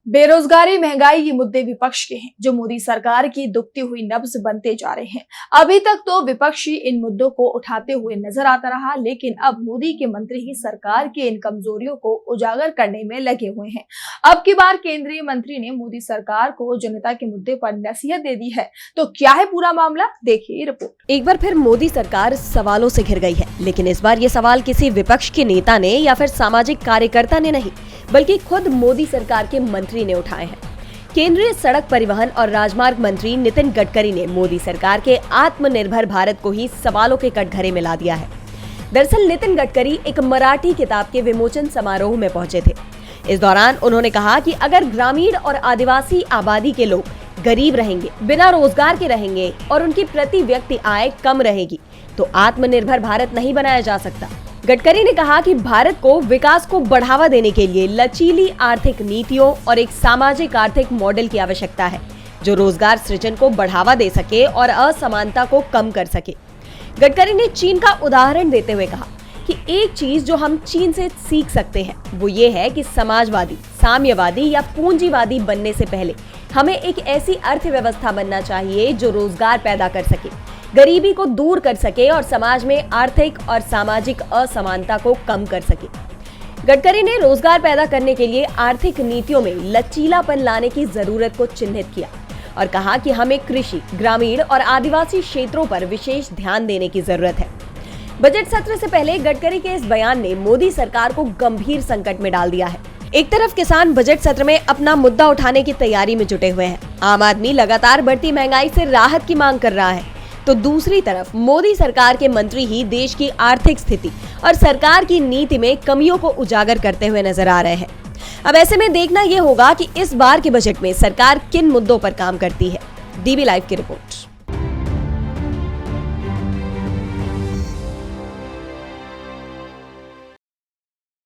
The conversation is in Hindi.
बेरोजगारी, महंगाई ये मुद्दे विपक्ष के हैं जो मोदी सरकार की दुखती हुई नब्ज बनते जा रहे हैं। अभी तक तो विपक्षी इन मुद्दों को उठाते हुए नजर आता रहा, लेकिन अब मोदी के मंत्री ही सरकार की इन कमजोरियों को उजागर करने में लगे हुए हैं। अब की बार केंद्रीय मंत्री ने मोदी सरकार को जनता के मुद्दे पर नसीहत दे दी है। तो क्या है पूरा मामला, देखिए रिपोर्ट। एक बार फिर मोदी सरकार सवालों से घिर गई है, लेकिन इस बार ये सवाल किसी विपक्ष के नेता ने या फिर सामाजिक कार्यकर्ता ने नहीं, बल्कि खुद मोदी सरकार के मंत्री ने उठाए हैं। केंद्रीय सड़क परिवहन और राजमार्ग मंत्री नितिन गडकरी ने मोदी सरकार के आत्मनिर्भर भारत को ही सवालों के कटघरे में ला दिया है। दरअसल नितिन गडकरी एक मराठी किताब के विमोचन समारोह में पहुंचे थे। इस दौरान उन्होंने कहा कि अगर ग्रामीण और आदिवासी आबादी के लोग गरीब रहेंगे, बिना रोजगार के रहेंगे और उनकी प्रति व्यक्ति आय कम रहेगी, तो आत्मनिर्भर भारत नहीं बनाया जा सकता। गडकरी ने कहा कि भारत को विकास को बढ़ावा देने के लिए लचीली आर्थिक नीतियों और एक सामाजिक आर्थिक मॉडल की आवश्यकता है, जो रोजगार सृजन को बढ़ावा दे सके और असमानता को कम कर सके। गडकरी ने चीन का उदाहरण देते हुए कहा कि एक चीज जो हम चीन से सीख सकते हैं वो ये है कि समाजवादी, साम्यवादी या पूंजीवादी बनने से पहले हमें एक ऐसी अर्थव्यवस्था बनना चाहिए जो रोजगार पैदा कर सके, गरीबी को दूर कर सके और समाज में आर्थिक और सामाजिक असमानता को कम कर सके। गडकरी ने रोजगार पैदा करने के लिए आर्थिक नीतियों में लचीलापन लाने की जरूरत को चिन्हित किया और कहा कि हमें कृषि, ग्रामीण और आदिवासी क्षेत्रों पर विशेष ध्यान देने की जरूरत है। बजट सत्र से पहले गडकरी के इस बयान ने मोदी सरकार को गंभीर संकट में डाल दिया है। एक तरफ किसान बजट सत्र में अपना मुद्दा उठाने की तैयारी में जुटे हुए हैं, आम आदमी लगातार बढ़ती महंगाई से राहत की मांग कर रहा है, तो दूसरी तरफ मोदी सरकार के मंत्री ही देश की आर्थिक स्थिति और सरकार की नीति में कमियों को उजागर करते हुए नजर आ रहे हैं। अब ऐसे में देखना यह होगा कि इस बार के बजट में सरकार किन मुद्दों पर काम करती है। डीबी लाइव की रिपोर्ट।